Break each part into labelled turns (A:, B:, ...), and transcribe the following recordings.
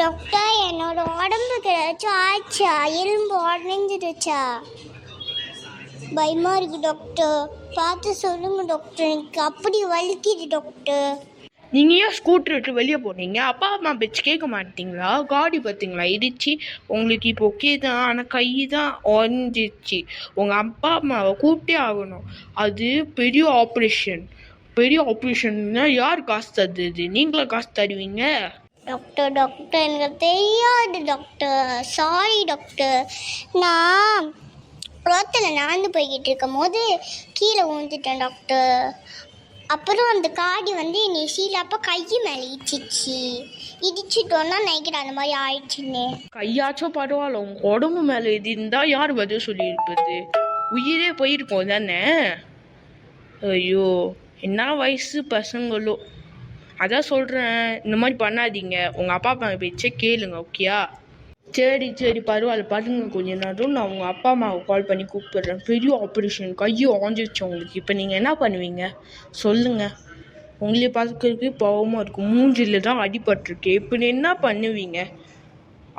A: Doctor, என்னோட உடம்புக்கு ஏதாச்சும் ஆச்சா? எலும்பு உடஞ்சிருச்சா? பயமா இருக்கு டாக்டர், பார்த்து சொல்லுங்க டாக்டர். எனக்கு அப்படி வலிக்குது டாக்டர்.
B: நீங்கள் ஏன் ஸ்கூட்டர் விட்டு வெளியே போனீங்க? அப்பா அம்மா பேச்சு கேட்க மாட்டீங்களா? காடி பார்த்தீங்களா இடிச்சு? உங்களுக்கு இப்போ ஓகே தான், ஆனால் கை தான் உடஞ்சிச்சு. உங்கள் அப்பா அம்மாவை கூப்பிட்டே ஆகணும். அது பெரிய ஆப்ரேஷன். பெரிய ஆப்ரேஷன்னா யார் காசு தருது? நீங்களா காசு தருவீங்க?
A: டாக்டர் டாக்டர், எனக்கு தெரியாது டாக்டர், சாரி டாக்டர். நான் ரோட்டில் நடந்து போய்கிட்டு இருக்கும் போது கீழே விழுந்துட்டேன் டாக்டர். அப்புறம் அந்த காடி என்னை சீலாப்போ கை மேலே இடிச்சிட்டோன்னா நினைக்கிறேன் அந்த மாதிரி ஆயிடுச்சுன்னு.
B: கையாச்சும் பரவாயில்ல, உங்கள் உடம்பு மேலே இது இருந்தால் யார் பதில் சொல்லியிருப்பது? உயிரே போயிருக்கோம் தானே. ஐயோ, என்ன வயசு பசங்களோ. அதான் சொல்கிறேன், இந்த மாதிரி பண்ணாதீங்க. உங்கள் அப்பா அம்மா பேச்சே கேளுங்க, ஓகேயா? சரி பரவாயில்ல, பாருங்க கொஞ்ச நேரம். நான் உங்கள் அப்பா அம்மாவை கால் பண்ணி கூப்பிடுறேன். பெரிய ஆப்ரேஷன், கையை உடஞ்சிருச்சு உங்களுக்கு. இப்போ நீங்கள் என்ன பண்ணுவீங்க சொல்லுங்கள்? உங்களே பார்க்கறதுக்கு பாவமாக இருக்கும். மூஞ்சில் தான் அடிபட்டிருக்கு. இப்போ என்ன பண்ணுவீங்க?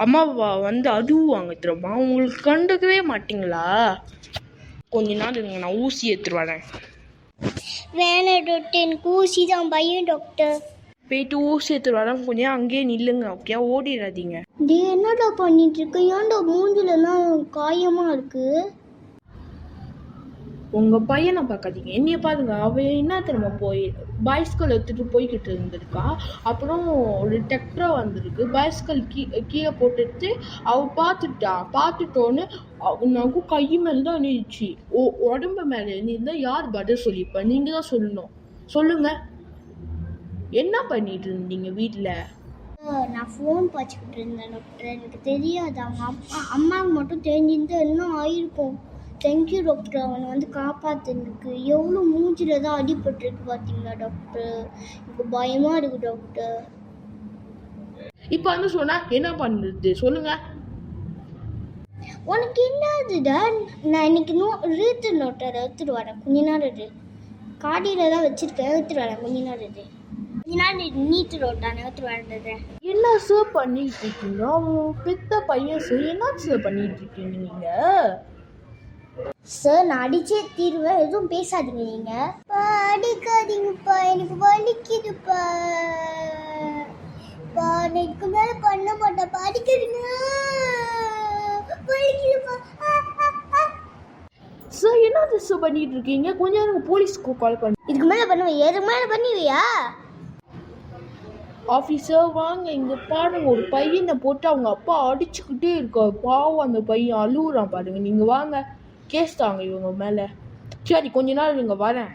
B: அம்மாவா அழுவாங்க தெரியுமா? உங்களுக்கு கண்டுக்கவே மாட்டிங்களா? கொஞ்ச நாள் இருங்க, நான் ஊசி எடுத்துட்டு வரேன்.
A: வேணாம் டாக்டர், எனக்கு ஊசி தான் பயம் டாக்டர்.
B: போயிட்டு ஊசி எடுத்துட்டு வரேன், கொஞ்சம் அங்கேயே நில்லுங்க, ஓகே? ஓடிடாதீங்க.
A: டே, என்னடா பண்ணிட்டு இருக்க? ஏன்டா மூஞ்சிலெல்லாம் காயமா இருக்கு?
B: உங்கள் பையனை பார்க்காதீங்க, என்னைய பாருங்க. அவன் என்ன தெரியுமா, பைஸ்கல் எடுத்துகிட்டு போய்கிட்டு இருந்திருக்கா. அப்புறம் ஒரு டெக்ட்ரா வந்திருக்கு. பைஸ்கல் கீழே போட்டுட்டு அவள் பார்த்துட்டோன்னு அவனுக்கும் கை மேலே தான் நின்றுச்சு. உடம்பு மேலே இருந்தால் யார் பதில் சொல்லிப்பா? நீங்கள் தான் சொல்லணும். சொல்லுங்க, என்ன பண்ணிட்டு இருந்தீங்க வீட்டில்?
A: நான் ஃபோன் பார்த்துக்கிட்டு இருந்தேன் டாக்டர். எனக்கு தெரியாது. அவங்க அம்மாவுக்கு மட்டும் தெரிஞ்சிருந்தா என்ன ஆயிருக்கும். தேங்க்யூ டாக்டர், அவனை காப்பாற்றுனுக்கு. எவ்வளோ மூஞ்சில தான் அடிபட்டுருக்கு பார்த்தீங்களா டாக்டர்? எனக்கு பயமாக இருக்கு டாக்டர்.
B: இப்போ சொன்னா என்ன பண்ணுறது சொல்லுங்க?
A: உனக்கு என்னதுடா? நான் இன்னைக்கு ரீத்து நோட்டரை எடுத்துட்டு வரேன். கொஞ்ச நேரம் காடியில் தான் வச்சுருக்கேன், எடுத்துட்டு வரேன். கொஞ்ச நேரம் நீட்டு ரோட்டான எடுத்துட்டு வரேன்.
B: என்ன சார் பண்ணிட்டு இருக்கீங்க? அவன் பெத்த பையன் சார், என்ன சார் பண்ணிட்டு இருக்கீங்க நீங்கள்?
A: சார், நான் அடிச்சே தீருவேன், எதுவும் பேசாதீங்க. நீங்கள் அடிக்காதீங்கப்பா, எனக்கு வலிக்குதுப்பா. இதுக்கு மேலே பண்ண மாட்டேன்ப்பா, அடிக்காதீங்க, வலிக்குதுப்பா.
B: சார், என்ன சார் பண்ணிட்டு இருக்கீங்க? கொஞ்ச நேரம் போலீஸ்க்கு கால் பண்ணி.
A: இதுக்கு மேலே பண்ணுவியா? இதுக்கு மேலே பண்ணுவியா?
B: ஆஃபீஸர் வாங்க, இங்கே பாருங்க, ஒரு பையனை போட்டு அவங்க அப்பா அடிச்சுக்கிட்டே இருக்கார். பாவம், அந்த பையன் அழுகுறான் பாருங்க. நீங்கள் வாங்க, கேஸ் தாங்க இவங்க மேலே. சரி, கொஞ்ச நாள் இங்கே வரேன்.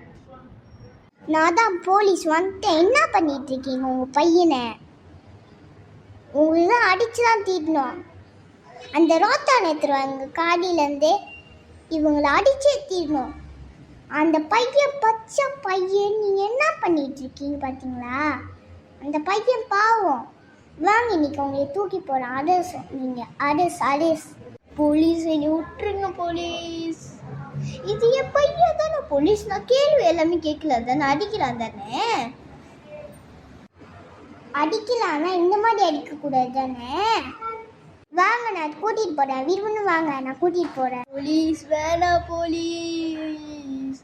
A: நான் தான் போலீஸ் வந்துட்டேன். என்ன பண்ணிட்டு இருக்கீங்க? உங்கள் பையனை உங்களுக்கு அடிச்சு தான் தீட்டணும். அந்த ரோத்தான் எடுத்துருவாங்க காடியிலேருந்தே. இவங்களை அடிச்சே தீரணும். அந்த பையன் பச்சை பையன், நீங்கள் என்ன பண்ணிட்டு இருக்கீங்க பார்த்தீங்களா? அந்த பையன் பாவம். வாங்க, இன்னைக்கு உங்களை தூக்கி போகிறேன். அரெஸ். நீங்கள் அரெஸ். போலீஸ், என்னை விட்டுருங்க போலீஸ். இது என் பையன் தானே போலீஸ். நான் கேள்வி எல்லாமே கேட்கல தானே, அடிக்கலாம் தானே. அடிக்கலாம்னா இந்த மாதிரி அடிக்கக்கூடாது தானே. வாங்க, நான் கூட்டிகிட்டு போகிறேன். விரும்புன்னு வாங்க, நான் கூட்டிகிட்டு போகிறேன். போலீஸ் வேணாம் போலீஸ்.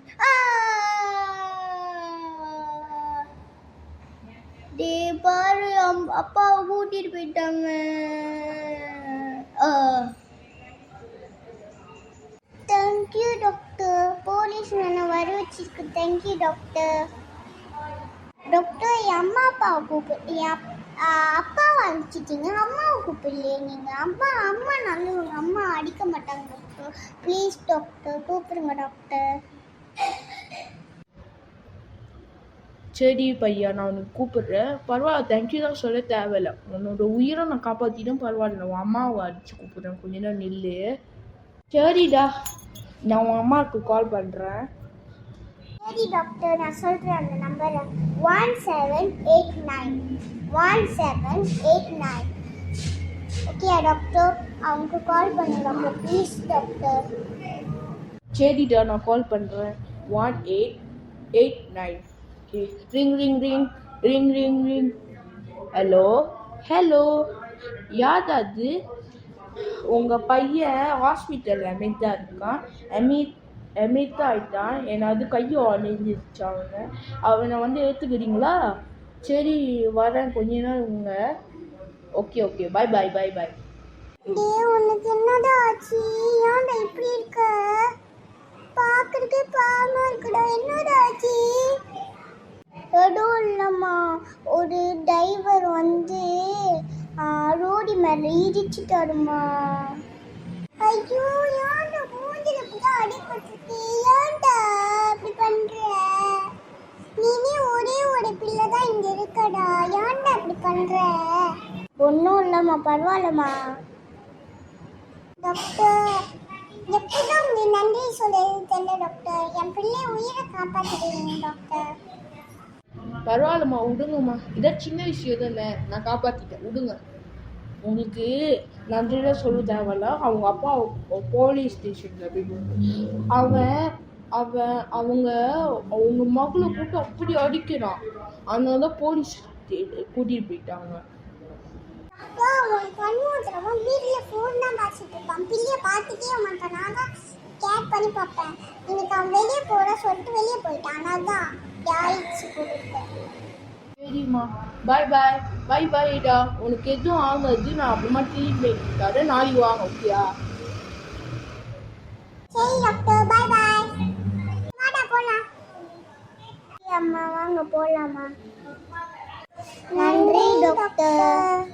A: டே பாரு, அப்பாவை கூட்டிட்டு போயிட்டாங்க. தேங்க்யூ டாக்டர், போலீஸ் என்னை வர வச்சிருக்கு. Thank you doctor. டாக்டர், என் அம்மா அப்பாவை அப்பாவை அனுப்பிச்சிட்டிங்க, அம்மாவை கூப்பிடலையே நீங்கள். அம்மா நல்லவங்க, அம்மா அடிக்க மாட்டாங்க டாக்டர். ப்ளீஸ் டாக்டர், கூப்பிடுங்க டாக்டர்.
B: சரி பையா, நான் உனக்கு கூப்பிடுறேன். பரவாயில்ல, தேங்க்யூ தான் சொல்ல தேவையில்ல. உன்னோட உயிரை நான் காப்பாற்றிடும், பரவாயில்ல. உன் அம்மாவை அடிச்சு கூப்பிடுறேன், கொஞ்ச நேரம் நில்லு. சரிடா, நான் உன் அம்மாவுக்கு கால் பண்ணுறேன்.
A: சரி டாக்டர், நான் சொல்கிறேன் அந்த நம்பரை. 1789. ஓகே டாக்டர், அவங்க கால் பண்ணுங்க டாக்டர், ப்ளீஸ் டாக்டர்.
B: சரிடா, நான் கால் பண்ணுறேன். 1889. ring. Hello. யார் அது? உங்கள் பையன் ஹாஸ்பிட்டலில் அட்மிட்டாக இருக்கான். அட்மிட் ஆகிட்டான். ஏன்னாவது கையை உடஞ்சிருச்சு அவனை வந்து எடுத்துக்கிறீங்களா? சரி வரேன் கொஞ்ச நேரம் உங்க. Okay okay bye bye bye bye.
A: டேய் உனக்கு என்னடா ஆச்சு? ஏன்டா இப்படி இருக்க? பார்க்கறதுக்கே பாவமா இருக்குடா. என்னடா ஆச்சு? எதுவும் இல்லைம்மா, ஒரு டிரைவர் வந்து ரோடி மேலே இடிச்சுட்டாருமா. ஐயோ ஏன்டா மூஞ்சில கூட அடிபட்டுருக்கு? ஏன்டா அப்படி பண்ற? நீனே ஒரே ஒரு பிள்ளை தான் இங்க இருக்கடா, ஏன்டா அப்படி பண்ற? ஒன்றும் இல்லைம்மா, பரவாயில்லம்மா. டாக்டர் எப்படிதான் உங்களுக்கு நன்றி சொல்றது தெரியல டாக்டர். என் பிள்ளை உயிரை காப்பாற்றிடுவீங்க டாக்டர்.
B: பரவாயில்லம்மா விடுங்கம்மா, இதான் சின்ன விஷயம் தானே, நான் காப்பாற்றிட்டேன் விடுங்க. உங்களுக்கு நன்றிலாம் சொல்ல தேவையில்ல. அவங்க அப்பா போலீஸ் ஸ்டேஷனில் போய் அவங்க அவங்க மகளை போட்டு அப்படி அடிக்கிறான். அதனால தான் போலீஸ் கூட்டிகிட்டு போயிட்டாங்க.
A: அவன் கண்ணுறவன் வீட்டில் ஃபோன் தான் பார்த்துட்டு இருப்பான். பிள்ளைய பார்த்துட்டே மாட்டான். நான் தான் கேட் பண்ணி பார்ப்பேன். இன்னைக்கு அவன் வெளியே போகிற சொல்லிட்டு வெளியே போயிட்டான். ஆனால் தான் யாயிடுச்சு கொடுத்தேன்.
B: சரிம்மா பாய் பாய் பை பாய்டா. உனக்கு எதுவும் ஆகாது. நான் அப்புறமா ட்ரீட்மெண்ட் தரேன். நாளைக்கு வாங்க ஓகேயா?
A: சரி டாக்டர் பாய் பாய். வாடா போலாம். அம்மா வாங்க போலாமா? நன்றி டாக்டர்.